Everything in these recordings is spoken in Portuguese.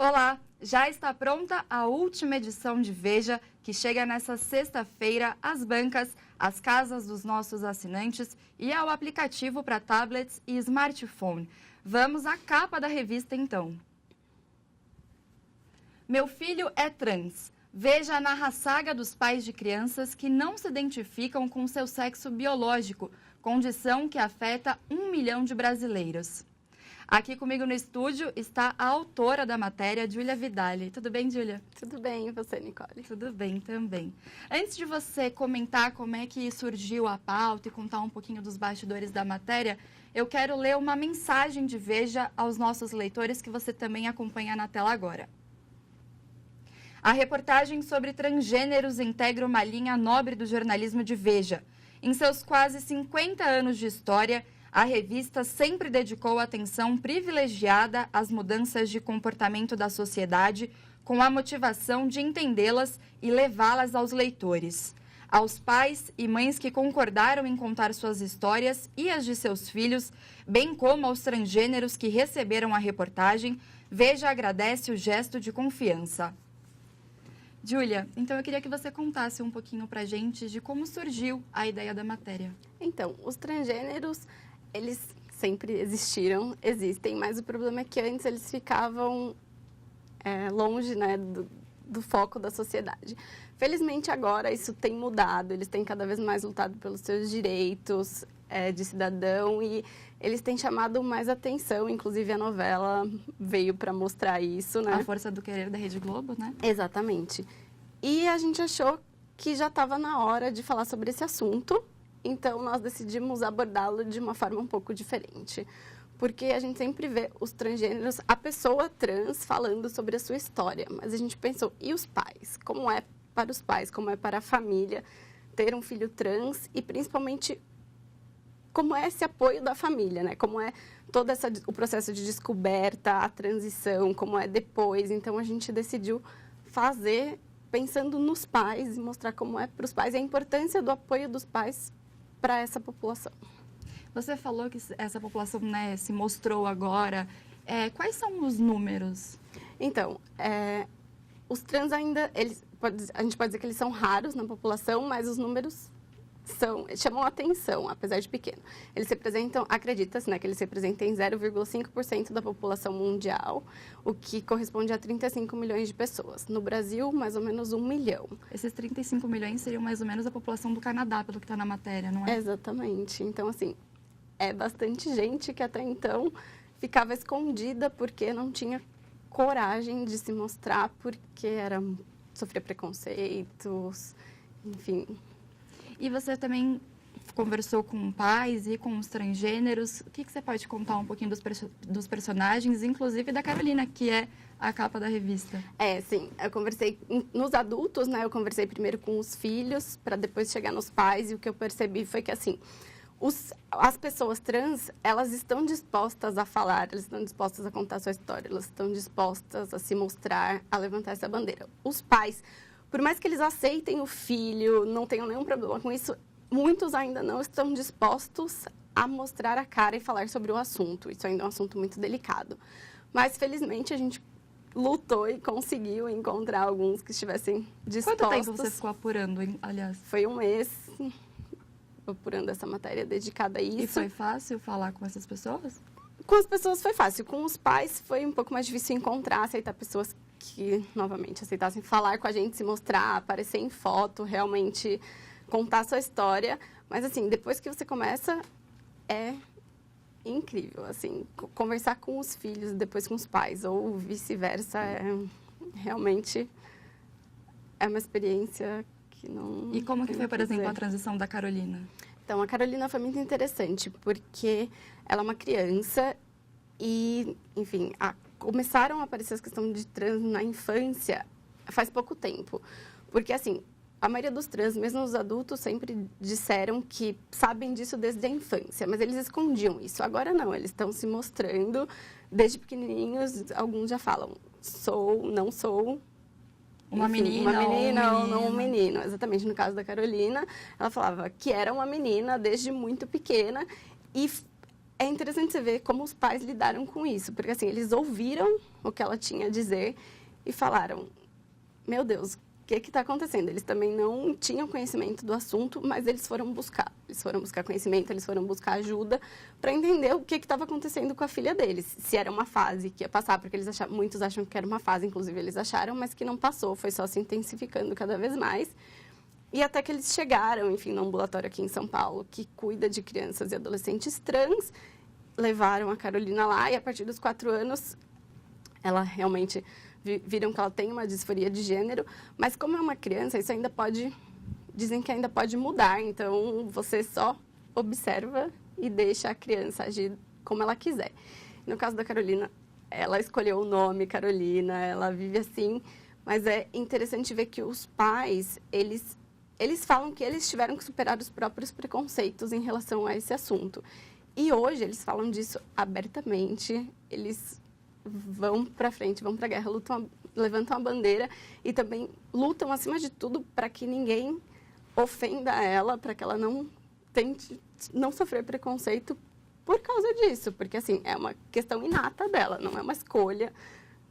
Olá, já está pronta a última edição de Veja, que chega nesta sexta-feira às bancas, às casas dos nossos assinantes e ao aplicativo para tablets e smartphone. Vamos à capa da revista então. Meu filho é trans. Veja narra a saga dos pais de crianças que não se identificam com seu sexo biológico, condição que afeta 1 milhão de brasileiros. Aqui comigo no estúdio está a autora da matéria, Júlia Vidali. Tudo bem, Júlia? Tudo bem, e você, Nicole? Tudo bem também. Antes de você comentar como é que surgiu a pauta e contar um pouquinho dos bastidores da matéria, eu quero ler uma mensagem de Veja aos nossos leitores que você também acompanha na tela agora. A reportagem sobre transgêneros integra uma linha nobre do jornalismo de Veja. Em seus quase 50 anos de história, a revista sempre dedicou atenção privilegiada às mudanças de comportamento da sociedade, com a motivação de entendê-las e levá-las aos leitores. Aos pais e mães que concordaram em contar suas histórias e as de seus filhos, bem como aos transgêneros que receberam a reportagem, Veja agradece o gesto de confiança. Júlia, então eu queria que você contasse um pouquinho pra gente de como surgiu a ideia da matéria. Então, os transgêneros, eles sempre existem, mas o problema é que antes eles ficavam longe, né, do foco da sociedade. Felizmente agora isso tem mudado, eles têm cada vez mais lutado pelos seus direitos de cidadão e eles têm chamado mais atenção, inclusive a novela veio para mostrar isso, né? A Força do Querer da Rede Globo, né? Exatamente. E a gente achou que já estava na hora de falar sobre esse assunto, então nós decidimos abordá-lo de uma forma um pouco diferente. Porque a gente sempre vê os transgêneros, a pessoa trans falando sobre a sua história, mas a gente pensou, e os pais? Como é para os pais, como é para a família ter um filho trans e principalmente como é esse apoio da família, né? Como é todo o processo de descoberta, a transição, como é depois. Então, a gente decidiu fazer pensando nos pais e mostrar como é para os pais e a importância do apoio dos pais para essa população. Você falou que essa população, né, se mostrou agora. Quais são os números? Então, os trans ainda, a gente pode dizer que eles são raros na população, mas os números chamam atenção, apesar de pequeno. Eles representam, acredita-se, né, que eles representem 0,5% da população mundial, o que corresponde a 35 milhões de pessoas. No Brasil, mais ou menos 1 milhão. Esses 35 milhões seriam mais ou menos a população do Canadá, pelo que está na matéria, não é? Exatamente. Então, assim, é bastante gente que até então ficava escondida porque não tinha coragem de se mostrar, porque sofria preconceitos, enfim. E você também conversou com pais e com os transgêneros. O que você pode contar um pouquinho dos personagens, inclusive da Carolina, que é a capa da revista? Sim. Eu conversei nos adultos, né? Eu conversei primeiro com os filhos, para depois chegar nos pais. E o que eu percebi foi que, assim, as pessoas trans, elas estão dispostas a falar, elas estão dispostas a contar a sua história, elas estão dispostas a se mostrar, a levantar essa bandeira. Os pais, por mais que eles aceitem o filho, não tenham nenhum problema com isso, muitos ainda não estão dispostos a mostrar a cara e falar sobre o assunto. Isso ainda é um assunto muito delicado. Mas, felizmente, a gente lutou e conseguiu encontrar alguns que estivessem dispostos. Quanto tempo você ficou apurando, aliás? Foi 1 mês apurando essa matéria dedicada a isso. E foi fácil falar com essas pessoas? Com as pessoas foi fácil. Com os pais foi um pouco mais difícil encontrar, aceitar pessoas que, novamente, aceitassem falar com a gente, se mostrar, aparecer em foto, realmente contar a sua história. Mas, assim, depois que você começa, é incrível, assim, conversar com os filhos, depois com os pais, ou vice-versa, realmente é uma experiência que não... E como que foi, por exemplo, a transição da Carolina? Então, a Carolina foi muito interessante, porque ela é uma criança e, enfim, começaram a aparecer as questões de trans na infância faz pouco tempo. Porque, assim, a maioria dos trans, mesmo os adultos, sempre disseram que sabem disso desde a infância, mas eles escondiam isso. Agora não, eles estão se mostrando desde pequenininhos, alguns já falam, não sou... Uma menina ou não um menino. Exatamente, no caso da Carolina, ela falava que era uma menina desde muito pequena e é interessante você ver como os pais lidaram com isso, porque assim, eles ouviram o que ela tinha a dizer e falaram, meu Deus, o que está acontecendo? Eles também não tinham conhecimento do assunto, mas eles foram buscar. Eles foram buscar conhecimento, eles foram buscar ajuda para entender o que estava acontecendo com a filha deles. Se era uma fase que ia passar, porque muitos acham que era uma fase, inclusive eles acharam, mas que não passou, foi só se intensificando cada vez mais. E até que eles chegaram, enfim, no ambulatório aqui em São Paulo, que cuida de crianças e adolescentes trans, levaram a Carolina lá e a partir dos 4 anos, ela realmente... viram que ela tem uma disforia de gênero, mas como é uma criança, isso ainda pode, dizem que ainda pode mudar, então você só observa e deixa a criança agir como ela quiser. No caso da Carolina, ela escolheu o nome Carolina, ela vive assim, mas é interessante ver que os pais, eles falam que eles tiveram que superar os próprios preconceitos em relação a esse assunto. E hoje eles falam disso abertamente, eles vão para frente, vão para a guerra, levantam a bandeira e também lutam, acima de tudo, para que ninguém ofenda ela, para que ela não tente não sofrer preconceito por causa disso, porque, assim, é uma questão inata dela, não é uma escolha,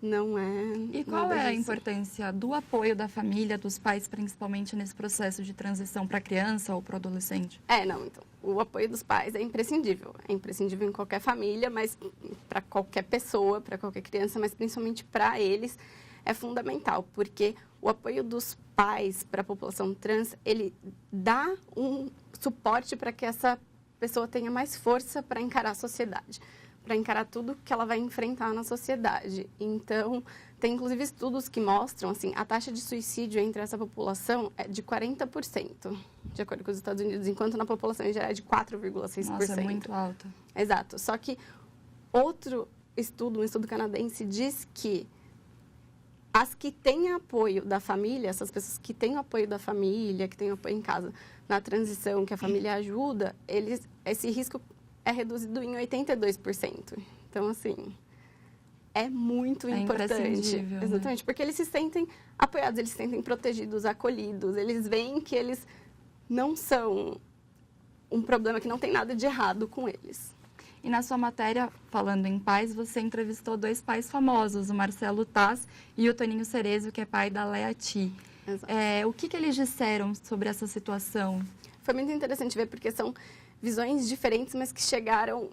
não é... E qual é a importância do apoio da família, dos pais, principalmente nesse processo de transição para a criança ou para o adolescente? Então, o apoio dos pais é imprescindível em qualquer família, mas para qualquer pessoa, para qualquer criança, mas principalmente para eles, é fundamental, porque o apoio dos pais para a população trans, ele dá um suporte para que essa pessoa tenha mais força para encarar a sociedade, para encarar tudo que ela vai enfrentar na sociedade. Então, tem inclusive estudos que mostram, assim, a taxa de suicídio entre essa população é de 40%, de acordo com os Estados Unidos, enquanto na população em geral é de 4,6%. Nossa, é muito alta. Exato. Só que outro estudo, um estudo canadense, diz que as que têm apoio da família, essas pessoas que têm apoio da família, que têm apoio em casa, na transição, que a família ajuda, esse risco é reduzido em 82%. Então, assim, é muito importante. Exatamente, né? Porque eles se sentem apoiados, eles se sentem protegidos, acolhidos, eles veem que eles não são um problema, que não tem nada de errado com eles. E na sua matéria, falando em pais, você entrevistou 2 pais famosos, o Marcelo Taz e o Toninho Cerezo, que é pai da Lea Ti. O que eles disseram sobre essa situação? Foi muito interessante ver, porque são visões diferentes, mas que chegaram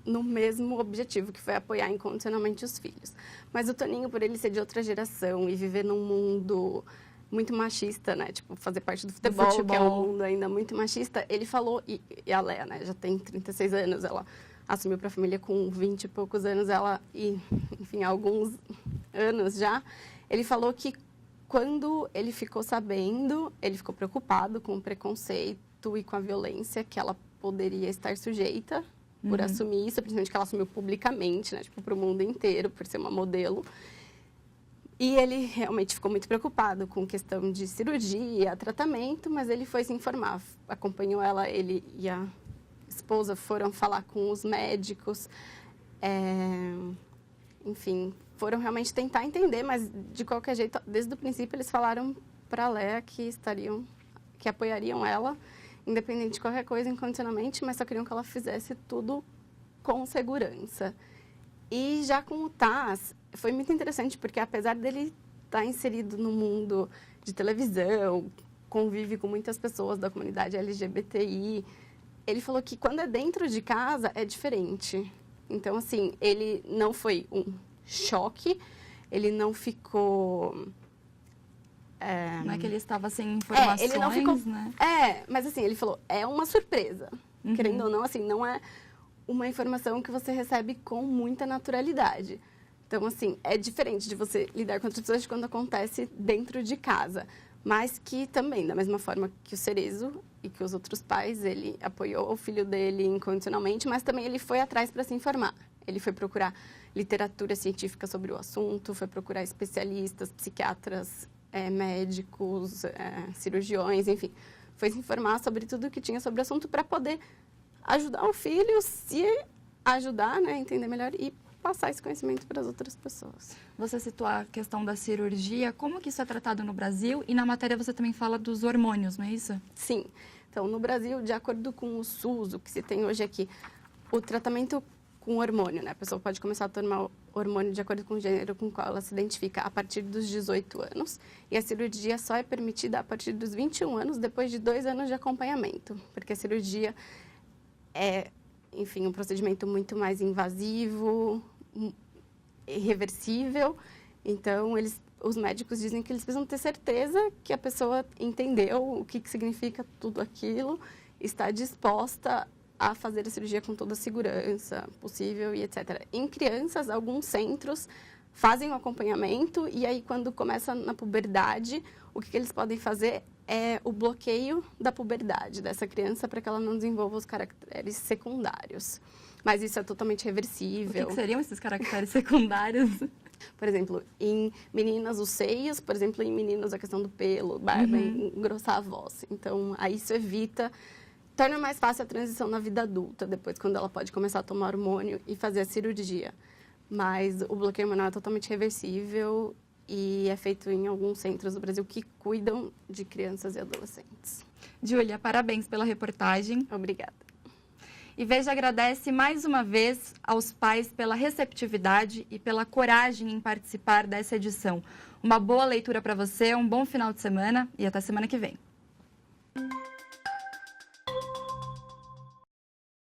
no mesmo objetivo, que foi apoiar incondicionalmente os filhos. Mas o Toninho, por ele ser de outra geração e viver num mundo muito machista, né? Tipo, fazer parte do futebol, que é um mundo ainda muito machista, ele falou, e a Lea, né, já tem 36 anos, ela assumiu para a família com 20 e poucos anos, enfim, alguns anos já, ele falou que quando ele ficou sabendo, ele ficou preocupado com o preconceito e com a violência que ela poderia estar sujeita por assumir isso, principalmente que ela assumiu publicamente, né, tipo, para o mundo inteiro, por ser uma modelo. E ele realmente ficou muito preocupado com questão de cirurgia, tratamento, mas ele foi se informar, acompanhou ela, ele e a esposa foram falar com os médicos, enfim, foram realmente tentar entender, mas de qualquer jeito, desde o princípio eles falaram para a Lea que apoiariam ela, independente de qualquer coisa, incondicionalmente, mas só queriam que ela fizesse tudo com segurança. E já com o Taz, foi muito interessante, porque apesar dele estar inserido no mundo de televisão, convive com muitas pessoas da comunidade LGBTI, ele falou que quando é dentro de casa é diferente. Então, assim, ele não foi um choque, ele não ficou... Não é que ele estava sem informações, ele não ficou, né? Mas assim, ele falou, é uma surpresa. Querendo ou não, assim, não é uma informação que você recebe com muita naturalidade. Então, assim, é diferente de você lidar com outras pessoas quando acontece dentro de casa. Mas que também, da mesma forma que o Cerezo e que os outros pais, ele apoiou o filho dele incondicionalmente, mas também ele foi atrás para se informar. Ele foi procurar literatura científica sobre o assunto, foi procurar especialistas, psiquiatras, médicos, cirurgiões, enfim. Foi se informar sobre tudo o que tinha sobre o assunto para poder ajudar o filho, se ajudar, né, a entender melhor e passar esse conhecimento para as outras pessoas. Você citou a questão da cirurgia. Como que isso é tratado no Brasil? E na matéria você também fala dos hormônios, não é isso? Sim. Então, no Brasil, de acordo com o SUS, o que se tem hoje aqui, O tratamento com hormônio, né? A pessoa pode começar a tomar hormônio de acordo com o gênero com o qual ela se identifica a partir dos 18 anos. E a cirurgia só é permitida a partir dos 21 anos, depois de 2 anos de acompanhamento. Porque a cirurgia é, enfim, um procedimento muito mais invasivo, irreversível. Então, os médicos dizem que eles precisam ter certeza que a pessoa entendeu o que significa tudo aquilo, está disposta a fazer a cirurgia com toda a segurança possível e etc. Em crianças, alguns centros fazem o acompanhamento e aí, quando começa na puberdade, o que eles podem fazer é o bloqueio da puberdade dessa criança para que ela não desenvolva os caracteres secundários. Mas isso é totalmente reversível. O que seriam esses caracteres secundários? Por exemplo, em meninas, os seios, por exemplo, em meninos, a questão do pelo, barba, engrossar a voz. Então, aí isso evita, torna mais fácil a transição na vida adulta, depois, quando ela pode começar a tomar hormônio e fazer a cirurgia. Mas o bloqueio hormonal é totalmente reversível e é feito em alguns centros do Brasil que cuidam de crianças e adolescentes. Júlia, parabéns pela reportagem. Obrigada. E Veja agradece mais uma vez aos pais pela receptividade e pela coragem em participar dessa edição. Uma boa leitura para você, um bom final de semana e até semana que vem.